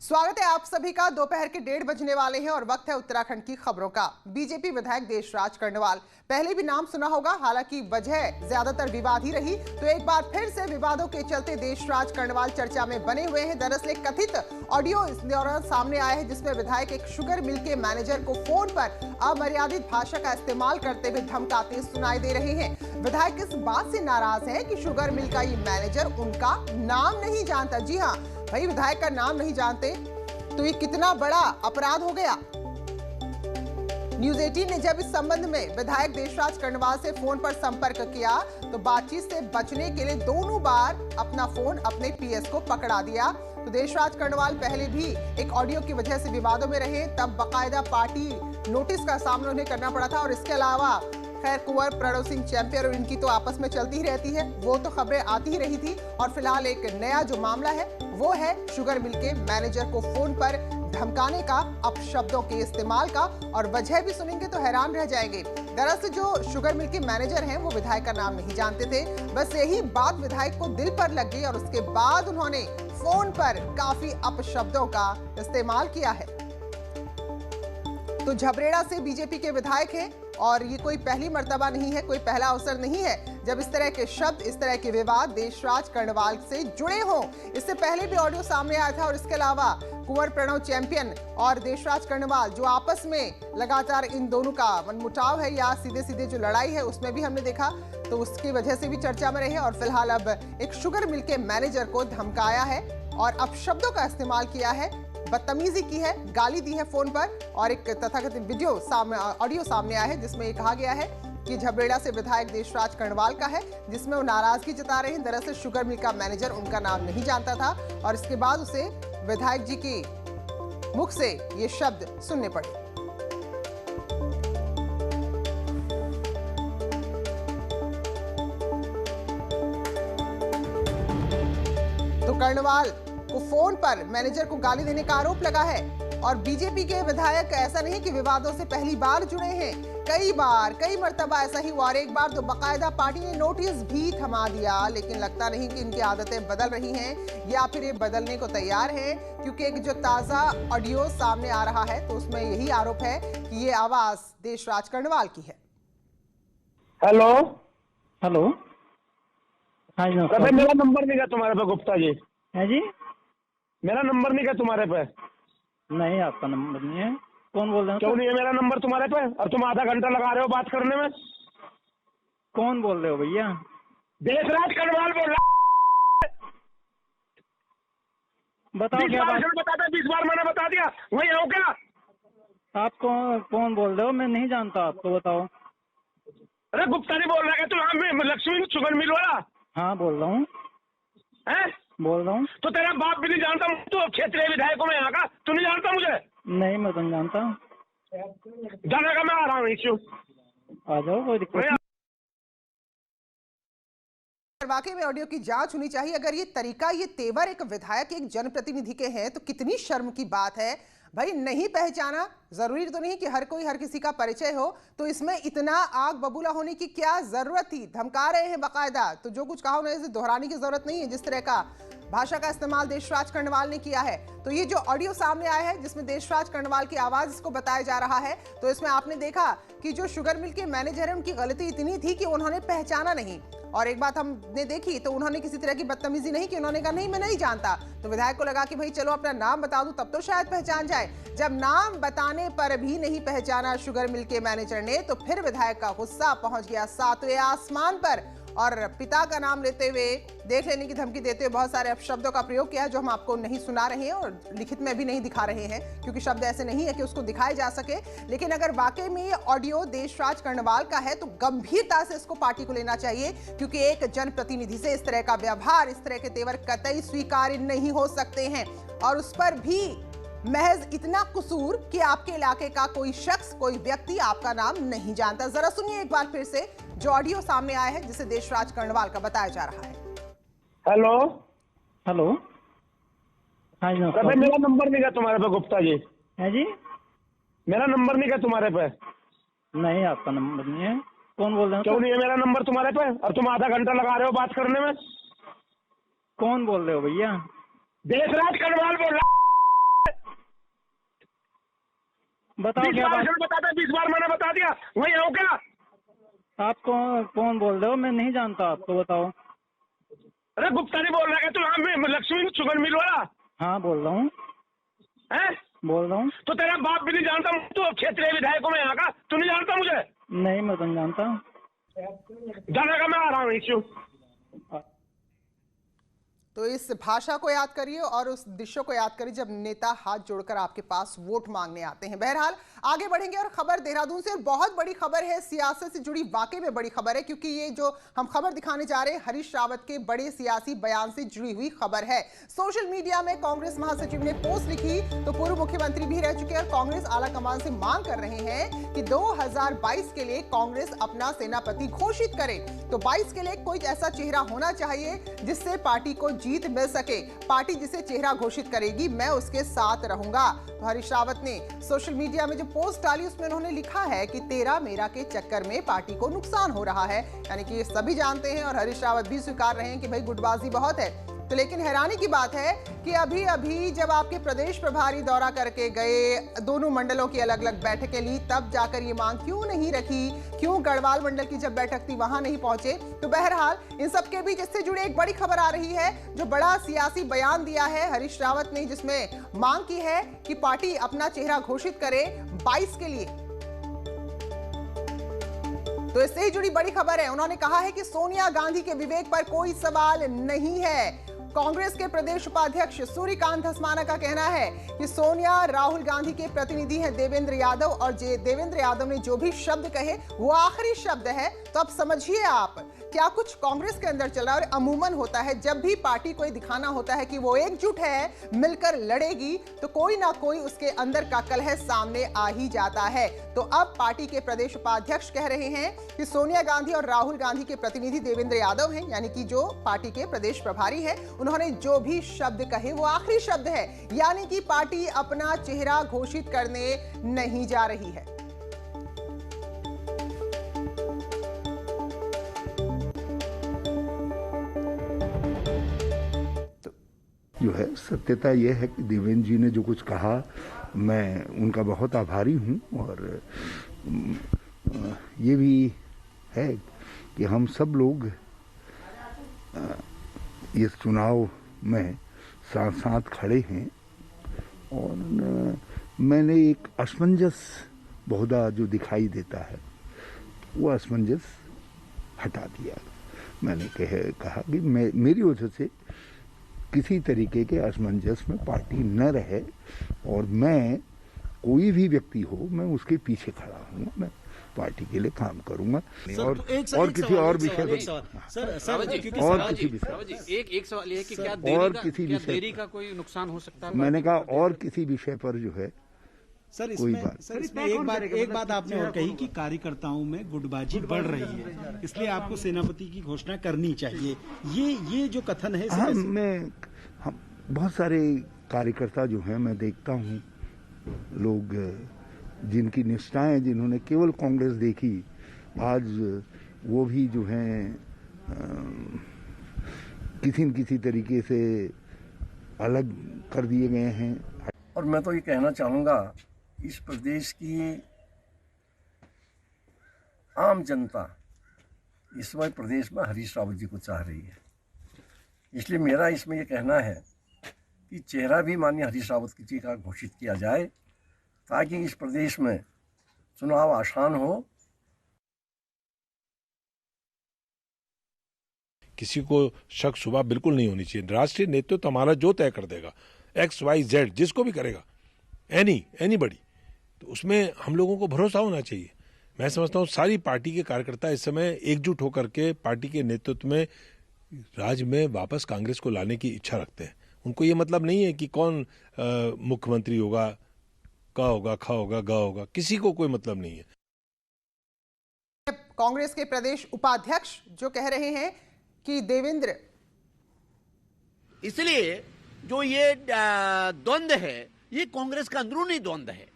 स्वागत है आप सभी का। दोपहर के 1:30 बजने वाले हैं और वक्त है उत्तराखंड की खबरों का। बीजेपी विधायक देशराज कर्णवाल, पहले भी नाम सुना होगा, हालांकि वजह ज्यादातर विवाद ही रही, तो एक बार फिर से विवादों के चलते देशराज कर्णवाल चर्चा में बने हुए हैं। दरअसल एक कथित ऑडियो इस दौरान सामने आया है जिसमें विधायक एक शुगर मिल के मैनेजर को फोन पर अमर्यादित भाषा का इस्तेमाल करते हुए धमकाते सुनाई दे रहे हैं। विधायक इस बात से नाराज है कि शुगर मिल का ये मैनेजर उनका नाम नहीं जानता। जी हाँ भाई, विधायक का नाम नहीं जानते तो ये कितना बड़ा अपराध हो गया। न्यूज़ 18 ने जब इस संबंध में विधायक देशराज कर्णवाल से फोन पर संपर्क किया तो बातचीत से बचने के लिए दोनों बार अपना फोन अपने पीएस को पकड़ा दिया। तो देशराज कर्णवाल पहले भी एक ऑडियो की वजह से विवादों में रहे, तब बकायदा पार्टी नोटिस का सामना उन्हें करना पड़ा था। और इसके अलावा खैर कुंवर प्रणव सिंह चैंपियन और इनकी तो आपस में चलती ही रहती है, वो तो खबरें आती ही रही थी। और फिलहाल एक नया जो मामला है वो है शुगर मिल के मैनेजर को फोन पर धमकाने का, अपशब्दों के इस्तेमाल का, और वजह भी सुनेंगे तो हैरान रह जाएंगे। दरअसल जो शुगर मिल के मैनेजर हैं वो विधायक का नाम नहीं जानते थे, बस यही बात विधायक को दिल पर लग गई और उसके बाद उन्होंने फोन पर काफी अपशब्दों का इस्तेमाल किया है। तो झबरेड़ा से बीजेपी के विधायक हैं और ये कोई पहली मर्तबा नहीं है, कोई पहला अवसर नहीं है जब इस तरह के शब्द, इस तरह के विवाद देशराज कर्णवाल से जुड़े हों। इससे पहले भी ऑडियो सामने आया था और इसके अलावा कुंवर प्रणव चैंपियन और देशराज कर्णवाल जो आपस में लगातार इन दोनों का मनमुटाव है या सीधे सीधे जो लड़ाई है उसमें भी हमने देखा, तो उसकी वजह से भी चर्चा में रहे। और फिलहाल अब एक शुगर मिल के मैनेजर को धमकाया है और अपशब्दों का इस्तेमाल किया है, बदतमीजी की है, गाली दी है फोन पर। और एक तथाकथित वीडियो ऑडियो सामने आया है जिसमें ये कहा गया है कि झबरेड़ा से विधायक देशराज कर्णवाल का है, जिसमें वो नाराजगी जता रहे हैं। दरअसल शुगर मिल का मैनेजर उनका नाम नहीं जानता था और इसके बाद उसे विधायक जी की मुख से ये शब्द सुनने पड़े। तो कर्णवाल को फोन पर मैनेजर को गाली देने का आरोप लगा है। और बीजेपी के विधायक ऐसा नहीं कि विवादों से पहली बार जुड़े हैं, कई मर्तबा ऐसा ही हुआ। और एक बार तो बकायदा पार्टी ने नोटिस भी थमा दिया, लेकिन लगता नहीं कि इनकी आदतें बदल रही हैं या फिर ये बदलने को तैयार हैं, क्योंकि एक जो ताजा ऑडियो सामने आ रहा है तो उसमें यही आरोप है कि ये आवाज देशराज कर्णवाल की है। हेलो हेलो, हाँ जी, कभी मेरा नंबर नहीं था तुम्हारे पे गुप्ता जी? है जी, मेरा नंबर नहीं है तुम्हारे पे? नहीं, आपका नंबर नहीं है। कौन बोल रहे हो? क्यों नहीं है मेरा नंबर तुम्हारे पे? और तुम आधा घंटा लगा रहे हो बात करने में। कौन बोल रहे हो भैया? देशराज कर्णवाल बोल रहा। बताओ क्या बात? 20 बार मैंने बता दिया, वही हो क्या? आप कौन बोल रहे हो? मैं नहीं जानता आपको, बताओ। अरे गुप्ता जी बोल रहा है, तुम लक्ष्मी शुगर मिल वाला? हाँ बोल रहा हूँ, बोल रहा हूँ। तो तेरा बाप भी नहीं जानता, तू क्षेत्रीय विधायक को मैं यहाँ का, तू नहीं जानता मुझे? नहीं, मैं तो नहीं जानता। जाने का मैं आ रहा हूँ, इश्यू आ जाओ, कोई दिक्कत नहीं। वाकई में ऑडियो की जांच होनी चाहिए। अगर ये तरीका, ये तेवर एक विधायक, एक जनप्रतिनिधि के हैं तो कितनी शर्म की बात है भाई। नहीं पहचाना, जरूरी तो नहीं कि हर कोई हर किसी का परिचय हो, तो इसमें इतना आग बबूला होने की क्या जरूरत थी? धमका रहे हैं बकायदा, तो जो कुछ कहा उन्हें दोहराने की जरूरत नहीं है। जिस तरह का भाषा का इस्तेमाल देशराज कर्णवाल ने किया है, तो ये जो ऑडियो सामने आया है जिसमें देशराज कर्णवाल की आवाज इसको बताया जा रहा है, तो इसमें आपने देखा कि जो शुगर मिल के मैनेजर है उनकी गलती इतनी थी कि उन्होंने पहचाना नहीं। और एक बात हमने देखी तो उन्होंने किसी तरह की बदतमीजी नहीं की, उन्होंने कहा नहीं मैं नहीं जानता। तो विधायक को लगा कि भाई चलो अपना नाम बता दूं तब तो शायद पहचान जाए। जब नाम बताने पर भी नहीं पहचाना शुगर मिल के मैनेजर ने, तो फिर विधायक का गुस्सा पहुंच गया 7वें आसमान पर और पिता का नाम लेते हुए, देख लेने की धमकी देते हुए बहुत सारे अपशब्दों का प्रयोग किया जो हम आपको नहीं सुना रहे हैं और लिखित में भी नहीं दिखा रहे हैं, क्योंकि शब्द ऐसे नहीं है कि उसको दिखाए जा सके। लेकिन अगर वाकई में ये ऑडियो देशराज कर्णवाल का है तो गंभीरता से इसको पार्टी को लेना चाहिए, क्योंकि एक जनप्रतिनिधि से इस तरह का व्यवहार, इस तरह के तेवर कतई स्वीकार्य नहीं हो सकते हैं। और उस पर भी महज इतना कसूर कि आपके इलाके का कोई शख्स, कोई व्यक्ति आपका नाम नहीं जानता। जरा सुनिए एक बार फिर से जो ऑडियो सामने आया है जिसे देशराज कर्णवाल का बताया जा रहा है। हेलो हेलो, हाँ जी, कभी मेरा नंबर नहीं है तुम्हारे पे गुप्ता जी? है जी, मेरा नंबर नहीं क्या तुम्हारे पे? नहीं, आपका नंबर नहीं है। कौन बोल रहे हो? क्यों नहीं है मेरा नंबर तुम्हारे पे? और तुम आधा घंटा लगा रहे हो बात करने में। कौन बोल रहे हो भैया? देशराज कड़वाल बोल रहा। बताओ 20 क्या बार बात। बताता, 20 बार मैंने बता दिया। वही आओ क्या? आप कौन बोल रहे हो? मैं नहीं जानता आपको, बताओ। अरे गुप्ता नहीं बोल रहा है तू? हाँ, लक्ष्मी शुगर मिल वाला। हाँ, बोल रहा हूँ। है बोल रहा हूँ। तो तेरा बाप भी नहीं जानता। तू क्षेत्रीय विधायक में यहाँ का, तू नहीं जानता मुझे? नहीं, मैं तो नहीं जानता। जाने का मैं आ रहा हूँ इश्यू। तो इस भाषा को याद करिए और उस दृश्य को याद करिए जब नेता हाथ जोड़कर आपके पास वोट मांगने आते हैं। बहरहाल आगे बढ़ेंगे और खबर देहरादून से, बहुत बड़ी खबर है, सियासत से जुड़ी वाकई में बड़ी खबर है, क्योंकि ये जो हम खबर दिखाने जा रहे हैं हरीश रावत के बड़े सियासी बयान से जुड़ी हुई खबर है। सोशल मीडिया में कांग्रेस महासचिव ने पोस्ट लिखी तो पूर्व मुख्यमंत्री भी रह चुके और कांग्रेस आलाकमान से मांग कर रहे हैं कि 2022 के लिए कांग्रेस अपना सेनापति घोषित करे। तो 22 के लिए कोई ऐसा चेहरा होना चाहिए जिससे पार्टी को जीत मिल सके। पार्टी जिसे चेहरा घोषित करेगी मैं उसके साथ रहूंगा। तो हरीश रावत ने सोशल मीडिया में जो पोस्ट डाली उसमें उन्होंने लिखा है कि तेरा मेरा के चक्कर में पार्टी को नुकसान हो रहा है, यानी कि ये सभी जानते हैं और हरीश रावत भी स्वीकार रहे हैं कि भाई गुटबाजी बहुत है। तो लेकिन हैरानी की बात है कि अभी अभी जब आपके प्रदेश प्रभारी दौरा करके गए, दोनों मंडलों की अलग अलग बैठकें ली, तब जाकर ये मांग क्यों नहीं रखी, क्यों गढ़वाल मंडल की जब बैठक थी वहां नहीं पहुंचे। तो बहरहाल इन सब के बीच इससे जुड़े एक बड़ी खबर आ रही है, जो बड़ा सियासी बयान दिया है हरीश रावत ने, जिसमें मांग की है कि पार्टी अपना चेहरा घोषित करे 22 के लिए। तो इससे ही जुड़ी बड़ी खबर है। उन्होंने कहा है कि सोनिया गांधी के विवेक पर कोई सवाल नहीं है। कांग्रेस के प्रदेश उपाध्यक्ष सूर्यकांत धस्माना का कहना है कि सोनिया राहुल गांधी के प्रतिनिधि हैं देवेंद्र यादव, और देवेंद्र यादव ने जो भी शब्द कहे वो आखिरी शब्द है। तो अब समझिए आप क्या कुछ कांग्रेस के अंदर चल रहा है। और अमूमन होता है जब भी पार्टी को दिखाना होता है कि वो एकजुट है, मिलकर लड़ेगी, तो कोई ना कोई उसके अंदर का कलह सामने आ ही जाता है। तो अब पार्टी के प्रदेश उपाध्यक्ष कह रहे हैं कि सोनिया गांधी और राहुल गांधी के प्रतिनिधि देवेंद्र यादव हैं, यानी कि जो पार्टी के प्रदेश प्रभारी हैं, उन्होंने जो भी शब्द कहे वो आखिरी शब्द है, यानी कि पार्टी अपना चेहरा घोषित करने नहीं जा रही है। जो है सत्यता यह है कि देवेंद्र जी ने जो कुछ कहा मैं उनका बहुत आभारी हूं, और ये भी है कि हम सब लोग इस चुनाव में साथ साथ खड़े हैं। और मैंने एक असमंजस बहुधा जो दिखाई देता है वो असमंजस हटा दिया। मैंने कहा कि मेरी वजह से किसी तरीके के असमंजस में पार्टी न रहे, और मैं कोई भी व्यक्ति हो मैं उसके पीछे खड़ा हूँ, मैं पार्टी के लिए काम करूंगा। और किसी और विषय पर और किसी विषय एक सवाल ये है कि क्या और किसी देरी का कोई नुकसान हो सकता है? मैंने कहा और किसी विषय पर जो है सर कोई बात। सर इसमें एक बात आपने और कही कि कार्यकर्ताओं में गुटबाजी बढ़ रही है, इसलिए आपको सेनापति की घोषणा करनी चाहिए। ये जो कथन है हम बहुत सारे कार्यकर्ता जो हैं मैं देखता हूँ, लोग जिनकी निष्ठाएं, जिन्होंने केवल कांग्रेस देखी, आज वो भी जो हैं किसी न किसी तरीके से अलग कर दिए गए हैं। और मैं तो ये कहना चाहूँगा, इस प्रदेश की आम जनता इस समय प्रदेश में हरीश रावत जी को चाह रही है। इसलिए मेरा इसमें ये कहना है कि चेहरा भी माननीय हरीश रावत जी का घोषित किया जाए, ताकि इस प्रदेश में चुनाव आसान हो। किसी को शक शुबा बिल्कुल नहीं होनी चाहिए। राष्ट्रीय नेतृत्व तो हमारा जो तय कर देगा, XYZ जिसको भी करेगा, एनीबडी, तो उसमें हम लोगों को भरोसा होना चाहिए। मैं समझता हूँ सारी पार्टी के कार्यकर्ता इस समय एकजुट होकर के पार्टी के नेतृत्व में राज्य में वापस कांग्रेस को लाने की इच्छा रखते हैं। उनको ये मतलब नहीं है कि कौन मुख्यमंत्री होगा, का होगा, खा होगा, गा होगा, किसी को कोई मतलब नहीं है। कांग्रेस के प्रदेश उपाध्यक्ष जो कह रहे हैं कि देवेंद्र, इसलिए जो ये द्वंद्व है ये कांग्रेस का अंदरूनी द्वंद्व है।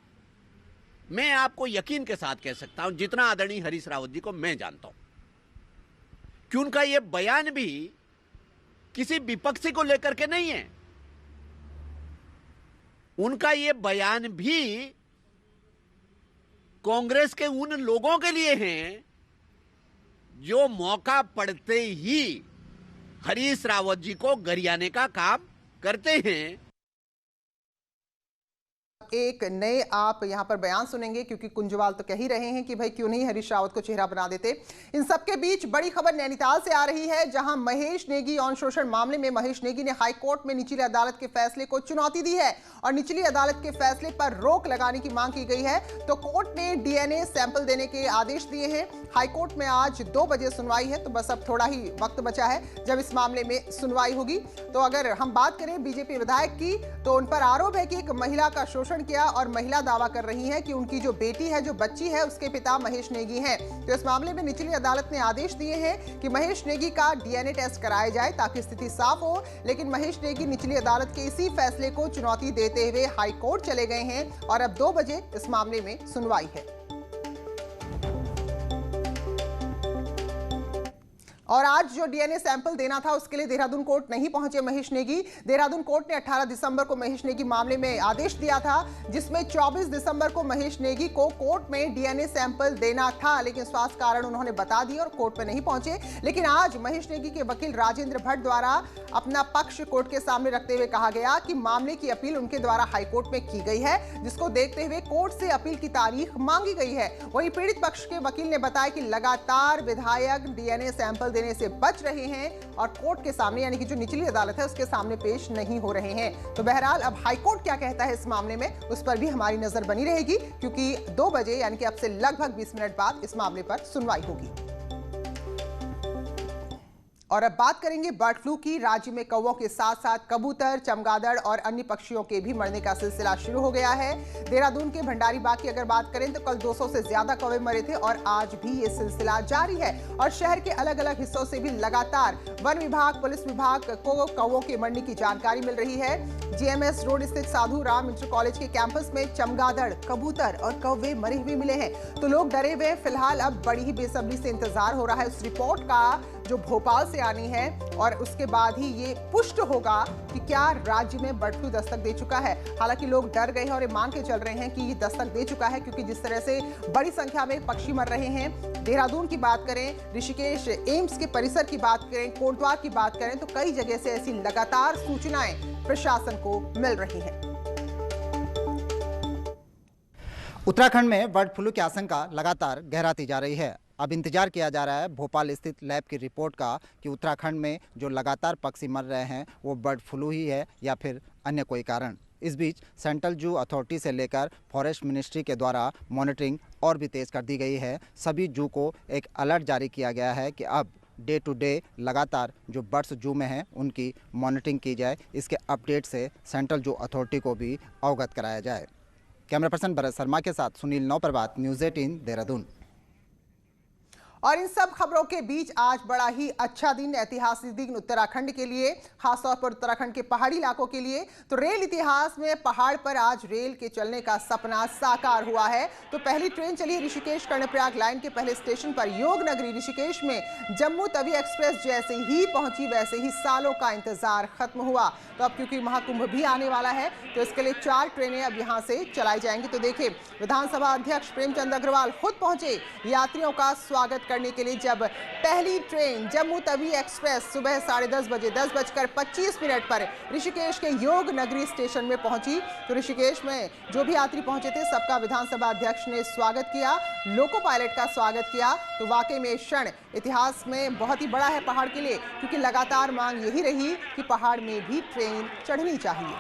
मैं आपको यकीन के साथ कह सकता हूं, जितना आदरणीय हरीश रावत जी को मैं जानता हूं, कि उनका यह बयान भी किसी विपक्षी को लेकर के नहीं है। उनका यह बयान भी कांग्रेस के उन लोगों के लिए हैं जो मौका पड़ते ही हरीश रावत जी को गरियाने का काम करते हैं। एक नए आप यहां पर बयान सुनेंगे, क्योंकि कुंजवाल तो कह ही रहे हैं कि भाई क्यों नहीं हरीश रावत को चेहरा बना देते। इन सबके बीच बड़ी खबर नैनीताल से आ रही है, जहां महेश नेगी यौन शोषण मामले में महेश नेगी ने हाई कोर्ट में निचली अदालत के फैसले को चुनौती दी है और निचली अदालत के फैसले पर रोक लगाने की मांग की गई है। तो कोर्ट ने डीएनए सैंपल देने के आदेश दिए हैं। हाईकोर्ट में आज 2 बजे सुनवाई है, तो बस अब थोड़ा ही वक्त बचा है जब इस मामले में सुनवाई होगी। तो अगर हम बात करें बीजेपी विधायक की, तो उन पर आरोप है कि एक महिला का शोषण किया और महिला दावा कर रही है कि उनकी जो बेटी है, जो बच्ची है, उसके पिता महेश नेगी हैं। तो इस मामले में निचली अदालत ने आदेश दिए हैं कि महेश नेगी का डीएनए टेस्ट कराया जाए ताकि स्थिति साफ हो। लेकिन महेश नेगी निचली अदालत के इसी फैसले को चुनौती देते हुए हाई कोर्ट चले गए हैं और अब 2 बजे इस मामले में सुनवाई है। और आज जो डीएनए सैंपल देना था उसके लिए देहरादून कोर्ट नहीं पहुंचे महेश नेगी। देहरादून कोर्ट ने 18 दिसंबर को महेश नेगी मामले में आदेश दिया था, जिसमें 24 दिसंबर को महेश नेगी को कोर्ट में डीएनए सैंपल देना था, लेकिन स्वास्थ्य कारण उन्होंने बता दिए और कोर्ट में नहीं पहुंचे। लेकिन आज महेश नेगी के वकील राजेंद्र भट्ट द्वारा अपना पक्ष कोर्ट के सामने रखते हुए कहा गया कि मामले की अपील उनके द्वारा हाईकोर्ट में की गई है, जिसको देखते हुए कोर्ट से अपील की तारीख मांगी गई है। वहीं पीड़ित पक्ष के वकील ने बताया कि लगातार विधायक डीएनए सैंपल देने से बच रहे हैं और कोर्ट के सामने, यानी कि जो निचली अदालत है उसके सामने पेश नहीं हो रहे हैं। तो बहरहाल अब हाईकोर्ट क्या कहता है इस मामले में, उस पर भी हमारी नजर बनी रहेगी, क्योंकि 2 बजे यानी कि अब से लगभग 20 मिनट बाद इस मामले पर सुनवाई होगी। और अब बात करेंगे बर्ड फ्लू की। राज्य में कौवों के साथ साथ कबूतर, चमगादड़ और अन्य पक्षियों के भी मरने का सिलसिला शुरू हो गया है। देहरादून के भंडारी बाग की अगर बात करें तो कल 200 से ज्यादा कौवे मरे थे और आज भी ये सिलसिला जारी है। और शहर के अलग अलग हिस्सों से भी लगातार वन विभाग, पुलिस विभाग को कौवों के मरने की जानकारी मिल रही है। जीएमएस रोड स्थित साधु राम इंटर कॉलेज के कैंपस में चमगादड़, कबूतर और कौवे मरे हुए मिले हैं, तो लोग डरे हुए। फिलहाल अब बड़ी ही बेसब्री से इंतजार हो रहा है उस रिपोर्ट का जो भोपाल से आनी है, और उसके बाद ही ये पुष्ट होगा कि क्या राज्य में बर्ड फ्लू दस्तक दे चुका है। हालांकि लोग डर गए हैं और ये मान के चल रहे हैं कि ये दस्तक दे चुका है, क्योंकि जिस तरह से बड़ी संख्या में पक्षी मर रहे हैं। देहरादून की बात करें, ऋषिकेश एम्स के परिसर की बात करें, कोटद्वार की बात करें, तो कई जगह से ऐसी लगातार सूचनाएं प्रशासन को मिल रही हैं। उत्तराखंड में बर्ड फ्लू की आशंका लगातार गहराती जा रही है। अब इंतजार किया जा रहा है भोपाल स्थित लैब की रिपोर्ट का कि उत्तराखंड में जो लगातार पक्षी मर रहे हैं वो बर्ड फ्लू ही है या फिर अन्य कोई कारण। इस बीच सेंट्रल जू अथॉरिटी से लेकर फॉरेस्ट मिनिस्ट्री के द्वारा मॉनिटरिंग और भी तेज़ कर दी गई है। सभी जू को एक अलर्ट जारी किया गया है कि अब डे टू डे लगातार जो बर्ड्स जू में हैं उनकी मॉनिटरिंग की जाए। इसके अपडेट से सेंट्रल जू अथॉरिटी को भी अवगत कराया जाए। कैमरा पर्सन भरत शर्मा के साथ सुनील नौप्रभात, न्यूज़ 18 देहरादून। और इन सब खबरों के बीच आज बड़ा ही अच्छा दिन, ऐतिहासिक दिन उत्तराखंड के लिए, खासतौर पर उत्तराखंड के पहाड़ी इलाकों के लिए। तो रेल इतिहास में पहाड़ पर आज रेल के चलने का सपना साकार हुआ है। तो पहली ट्रेन चली ऋषिकेश कर्णप्रयाग लाइन के पहले स्टेशन पर। योग नगरी ऋषिकेश में जम्मू तवी एक्सप्रेस जैसे ही पहुंची वैसे ही सालों का इंतजार खत्म हुआ। तो अब क्योंकि महाकुंभ भी आने वाला है तो इसके लिए 4 ट्रेनें अब यहाँ से चलाई जाएंगी। तो देखिए, विधानसभा अध्यक्ष प्रेमचंद अग्रवाल खुद पहुंचे यात्रियों का स्वागत करने के लिए, जब पहली ट्रेन जम्मू तवी एक्सप्रेस सुबह 10:30 बजे 10:25 पर ऋषिकेश के योग नगरी स्टेशन में पहुंची। तो ऋषिकेश में जो भी यात्री पहुंचे थे सबका विधानसभा अध्यक्ष ने स्वागत किया, लोको पायलट का स्वागत किया। तो वाकई में क्षण इतिहास में बहुत ही बड़ा है पहाड़ के लिए, क्योंकि लगातार मांग यही रही कि पहाड़ में भी ट्रेन चढ़नी चाहिए।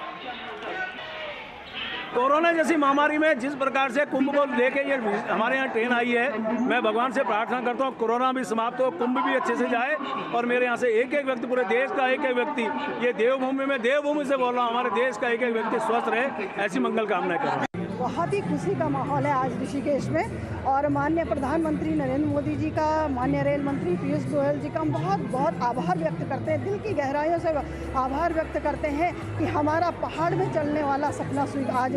कोरोना जैसी महामारी में जिस प्रकार से कुंभ को लेके ये हमारे यहाँ ट्रेन आई है, मैं भगवान से प्रार्थना करता हूँ कोरोना भी समाप्त हो, कुंभ भी अच्छे से जाए और मेरे यहाँ से एक एक व्यक्ति, पूरे देश का एक एक व्यक्ति, ये देवभूमि में देवभूमि से बोल रहा हूँ, हमारे देश का एक एक व्यक्ति स्वस्थ रहे, ऐसी मंगल कामनाएं कर रहा हूँ। बहुत ही खुशी का माहौल है आज ऋषिकेश में। और माननीय प्रधानमंत्री नरेंद्र मोदी जी का, माननीय रेल मंत्री पीयूष गोयल जी का हम बहुत बहुत आभार व्यक्त करते हैं, दिल की गहराइयों से आभार व्यक्त करते हैं कि हमारा पहाड़ में चलने वाला सपना आज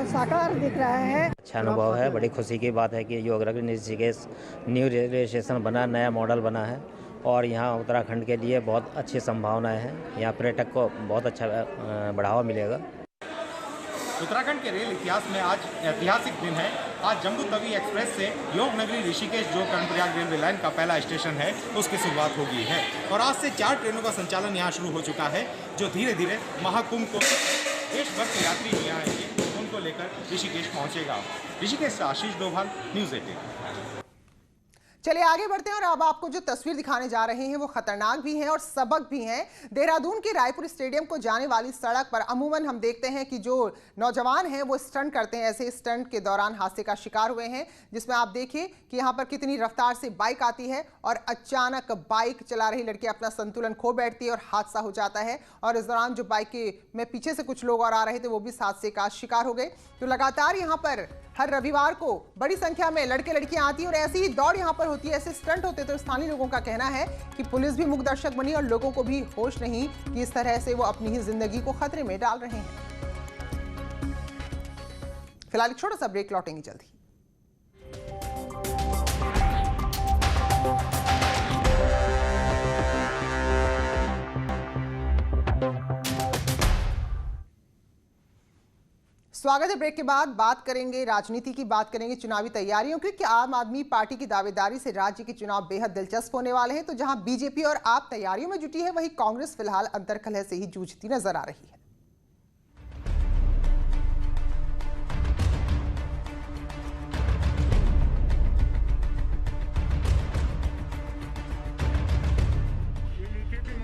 साकार दिख रहा है। अच्छा अनुभव है, बड़ी खुशी की बात है कि जो ऋषिकेश न्यू रेलवे स्टेशन बना, नया मॉडल बना है और यहाँ उत्तराखंड के लिए बहुत अच्छी संभावनाएं हैं। यहाँ पर्यटक को बहुत अच्छा बढ़ावा मिलेगा। उत्तराखंड के रेल इतिहास में आज ऐतिहासिक दिन है। आज जम्मू तवी एक्सप्रेस से योग नगरी ऋषिकेश, जो कर्णप्रयाग रेलवे लाइन का पहला स्टेशन है, उसकी शुरुआत हो गई है और आज से 4 ट्रेनों का संचालन यहाँ शुरू हो चुका है, जो धीरे धीरे महाकुंभ को देश भर के यात्री यहाँ आएंगे उनको लेकर ऋषिकेश पहुँचेगा। ऋषिकेश से आशीष डोभाल, न्यूज़ 18। चलिए आगे बढ़ते हैं और अब आपको जो तस्वीर दिखाने जा रहे हैं वो खतरनाक भी है और सबक भी है। देहरादून के रायपुर स्टेडियम को जाने वाली सड़क पर अमूमन हम देखते हैं कि जो नौजवान हैं वो स्टंट करते हैं। ऐसे स्टंट के दौरान हादसे का शिकार हुए हैं, जिसमें आप देखिए कि यहाँ पर कितनी रफ्तार से बाइक आती है और अचानक बाइक चला रही लड़की अपना संतुलन खो बैठती है और हादसा हो जाता है। और इस दौरान जो बाइक में पीछे से कुछ लोग और आ रहे थे वो भी इस हादसे का शिकार हो गए। तो लगातार यहाँ पर हर रविवार को बड़ी संख्या में लड़के लड़कियां आती है और ऐसी ही दौड़ यहाँ पर होती है, ऐसे स्टंट होते। तो स्थानीय लोगों का कहना है कि पुलिस भी मूक दर्शक बनी और लोगों को भी होश नहीं कि इस तरह से वो अपनी ही जिंदगी को खतरे में डाल रहे हैं। फिलहाल एक छोटा सा ब्रेक, लौटेंगे जल्दी। स्वागत है। ब्रेक के बाद बात करेंगे राजनीति की, बात करेंगे चुनावी तैयारियों की कि आम आदमी पार्टी की दावेदारी से राज्य के चुनाव बेहद दिलचस्प होने वाले हैं। तो जहां बीजेपी और आप तैयारियों में जुटी है, वहीं कांग्रेस फिलहाल अंतर्कलह से ही जूझती नजर आ रही है।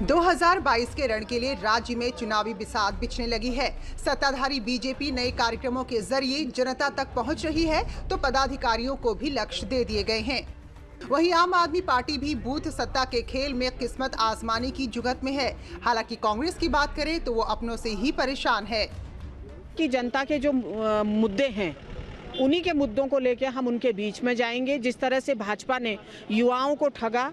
2022 के रण के लिए राज्य में चुनावी बिसात बिछने लगी है। सत्ताधारी बीजेपी नए कार्यक्रमों के जरिए जनता तक पहुंच रही है, तो पदाधिकारियों को भी लक्ष्य दे दिए गए हैं। वहीं आम आदमी पार्टी भी बूथ सत्ता के खेल में किस्मत आजमाने की जुगत में है। हालांकि कांग्रेस की बात करें तो वो अपनों से ही परेशान है कि जनता के जो मुद्दे हैं उन्हीं के मुद्दों को लेकर हम उनके बीच में जाएंगे। जिस तरह से भाजपा ने युवाओं को ठगा,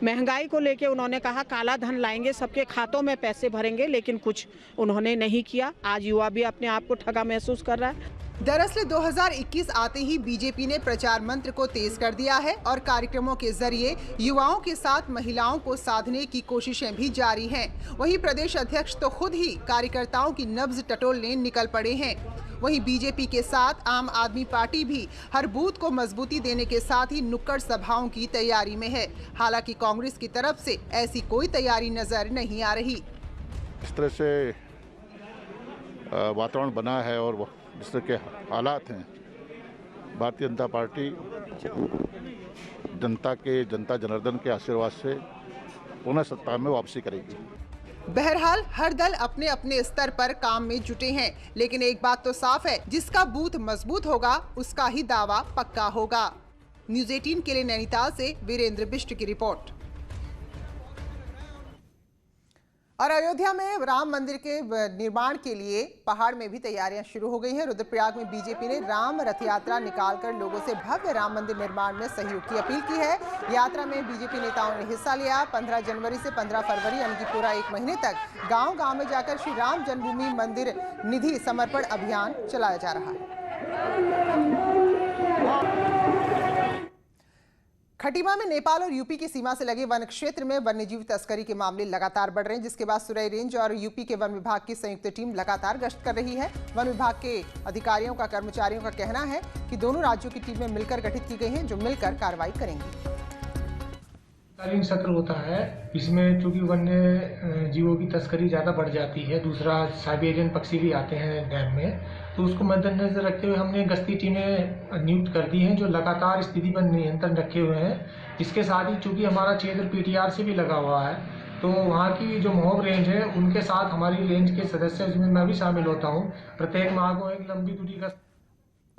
महंगाई को लेके उन्होंने कहा काला धन लाएंगे, सबके खातों में पैसे भरेंगे, लेकिन कुछ उन्होंने नहीं किया। आज युवा भी अपने आप को ठगा महसूस कर रहा है। दरअसल 2021 आते ही बीजेपी ने प्रचार मंत्र को तेज कर दिया है और कार्यक्रमों के जरिए युवाओं के साथ महिलाओं को साधने की कोशिशें भी जारी हैं। वहीं प्रदेश अध्यक्ष तो खुद ही कार्यकर्ताओं की नब्ज टटोलने निकल पड़े हैं। वहीं बीजेपी के साथ आम आदमी पार्टी भी हर बूथ को मजबूती देने के साथ ही नुक्कड़ सभाओं की तैयारी में है। हालांकि कांग्रेस की तरफ से ऐसी कोई तैयारी नजर नहीं आ रही। इस तरह से वातावरण बना है और जिस तरह के हालात हैं, भारतीय जनता पार्टी जनता जनार्दन के आशीर्वाद से पुनः सत्ता में वापसी करेगी। बहरहाल हर दल अपने अपने स्तर पर काम में जुटे हैं, लेकिन एक बात तो साफ है, जिसका बूथ मजबूत होगा उसका ही दावा पक्का होगा। न्यूज़ 18 के लिए नैनीताल से वीरेंद्र बिष्ट की रिपोर्ट। और अयोध्या में राम मंदिर के निर्माण के लिए पहाड़ में भी तैयारियां शुरू हो गई हैं। रुद्रप्रयाग में बीजेपी ने राम रथ यात्रा निकालकर लोगों से भव्य राम मंदिर निर्माण में सहयोग की अपील की है। यात्रा में बीजेपी नेताओं ने हिस्सा लिया। 15 जनवरी से 15 फरवरी यानी कि पूरा एक महीने तक गांव-गांव में जाकर श्री राम जन्मभूमि मंदिर निधि समर्पण अभियान चलाया जा रहा है। खटीमा में नेपाल और यूपी की सीमा से लगे वन क्षेत्र में वन्यजीव तस्करी के मामले लगातार बढ़ रहे हैं, जिसके बाद सुरई रेंज और यूपी के वन विभाग की संयुक्त टीम लगातार गश्त कर रही है। वन विभाग के अधिकारियों का कर्मचारियों का कहना है कि दोनों राज्यों की टीमें मिलकर गठित की गई हैं, जो मिलकर कार्रवाई करेंगी। कालीन सत्र होता है, इसमें चूंकि वन्य जीवों की तस्करी ज़्यादा बढ़ जाती है, दूसरा साइबेरियन पक्षी भी आते हैं डैम में, तो उसको मद्देनजर रखते हुए हमने गश्ती टीमें नियुक्त कर दी हैं, जो लगातार स्थिति पर नियंत्रण रखे हुए हैं। इसके साथ ही चूंकि हमारा क्षेत्र पीटीआर से भी लगा हुआ है, तो वहाँ की जो महोब रेंज है उनके साथ हमारी रेंज के सदस्य, जिसमें मैं भी शामिल होता हूँ, प्रत्येक माह को एक लंबी दूरी का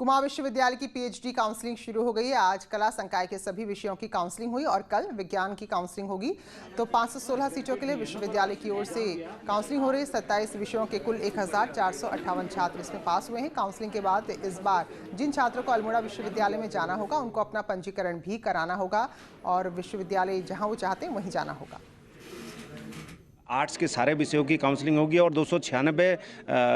कुमाऊं विश्वविद्यालय की पीएचडी काउंसलिंग शुरू हो गई है। आज कला संकाय के सभी विषयों की काउंसलिंग हुई और कल विज्ञान की काउंसलिंग होगी। तो 516 सीटों के लिए विश्वविद्यालय की ओर से काउंसलिंग हो रही। 27 विषयों के कुल 1458 छात्र इसमें पास हुए हैं। काउंसलिंग के बाद इस बार जिन छात्रों को अल्मोड़ा विश्वविद्यालय में जाना होगा उनको अपना पंजीकरण भी कराना होगा और विश्वविद्यालय जहाँ वो चाहते हैं वहीं जाना होगा। आर्ट्स के सारे विषयों की काउंसलिंग होगी और 296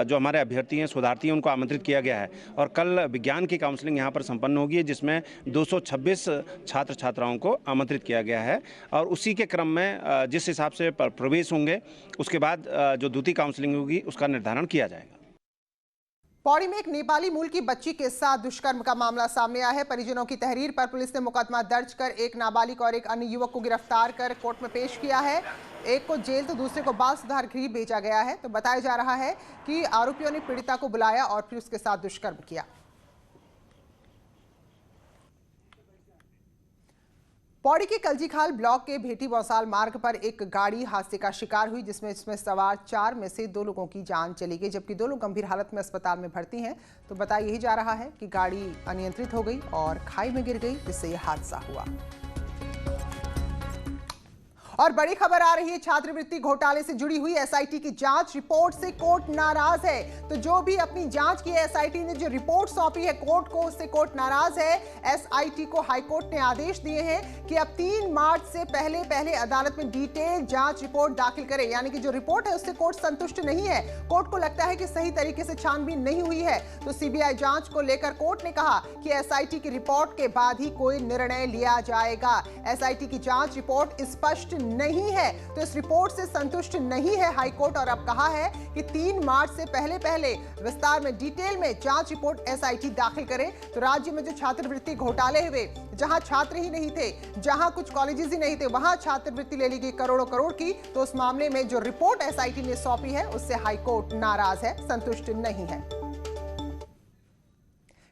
जो हमारे अभ्यर्थी हैं, शोधार्थी हैं, उनको आमंत्रित किया गया है। और कल विज्ञान की काउंसलिंग यहाँ पर संपन्न होगी जिसमें 226 छात्र छात्राओं को आमंत्रित किया गया है। और उसी के क्रम में जिस हिसाब से प्रवेश होंगे उसके बाद जो द्वितीय काउंसलिंग होगी उसका निर्धारण किया जाएगा। पौड़ी में एक नेपाली मूल की बच्ची के साथ दुष्कर्म का मामला सामने आया है। परिजनों की तहरीर पर पुलिस ने मुकदमा दर्ज कर एक नाबालिग और एक अन्य युवक को गिरफ्तार कर कोर्ट में पेश किया है। एक को जेल तो दूसरे को बाल सुधार गृह भेजा गया है। तो बताया जा रहा है कि आरोपियों ने पीड़िता को बुलाया और फिर उसके साथ दुष्कर्म किया। पौड़ी के कलजीखाल ब्लॉक के भेटी बौसाल मार्ग पर एक गाड़ी हादसे का शिकार हुई जिसमें सवार 4 में से 2 लोगों की जान चली गई जबकि 2 लोग गंभीर हालत में अस्पताल में भर्ती हैं। तो बताया यही जा रहा है कि गाड़ी अनियंत्रित हो गई और खाई में गिर गई जिससे यह हादसा हुआ। और बड़ी खबर आ रही है, छात्रवृत्ति घोटाले से जुड़ी हुई एसआईटी की जांच रिपोर्ट से कोर्ट नाराज है। तो जो भी अपनी जांच की है, एसआईटी ने जो रिपोर्ट सौंपी है कोर्ट को, उससे कोर्ट नाराज है। एसआईटी को हाईकोर्ट ने आदेश दिए हैं कि अब 3 मार्च से पहले अदालत में डिटेल जांच रिपोर्ट दाखिल करें। यानी कि जो रिपोर्ट है उससे कोर्ट संतुष्ट नहीं है। कोर्ट को लगता है कि सही तरीके से छानबीन नहीं हुई है। तो सीबीआई जांच को लेकर कोर्ट ने कहा कि एसआईटी की रिपोर्ट के बाद ही कोई निर्णय लिया जाएगा। एसआईटी की जांच रिपोर्ट स्पष्ट नहीं है तो इस रिपोर्ट से संतुष्ट नहीं है हाईकोर्ट और अब कहा है कि 3 मार्च से पहले विस्तार में डिटेल में जांच रिपोर्ट एसआईटी दाखिल करे। तो राज्य में जो छात्रवृत्ति घोटाले हुए, जहां छात्र ही नहीं थे, जहां कुछ कॉलेजेस ही नहीं थे, वहां छात्रवृत्ति ले ली गई करोड़ों करोड़ की। तो उस मामले में जो रिपोर्ट एसआईटी ने सौंपी है उससे हाईकोर्ट नाराज है, संतुष्ट नहीं है।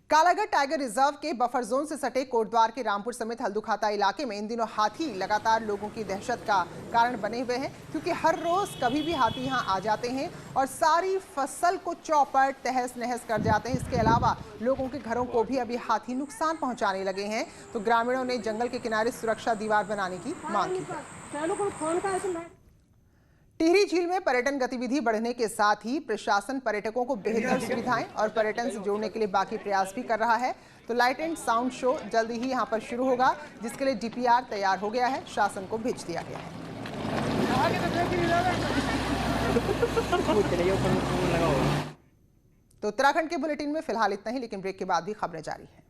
कालागढ़ टाइगर रिजर्व के बफर जोन से सटे कोटद्वार के रामपुर समेत हल्दुखाता इलाके में इन दिनों हाथी लगातार लोगों की दहशत का कारण बने हुए हैं क्योंकि हर रोज कभी भी हाथी यहां आ जाते हैं और सारी फसल को चौपट तहस नहस कर जाते हैं। इसके अलावा लोगों के घरों को भी अभी हाथी नुकसान पहुंचाने लगे हैं। तो ग्रामीणों ने जंगल के किनारे सुरक्षा दीवार बनाने की मांग की है। टिहरी झील में पर्यटन गतिविधि बढ़ने के साथ ही प्रशासन पर्यटकों को बेहतर सुविधाएं और पर्यटन से जोड़ने के लिए बाकी प्रयास भी कर रहा है। तो लाइट एंड साउंड शो जल्द ही यहां पर शुरू होगा जिसके लिए डीपीआर तैयार हो गया है, शासन को भेज दिया गया है। तो उत्तराखंड के बुलेटिन में फिलहाल इतना ही, लेकिन ब्रेक के बाद भी खबरें जारी हैं।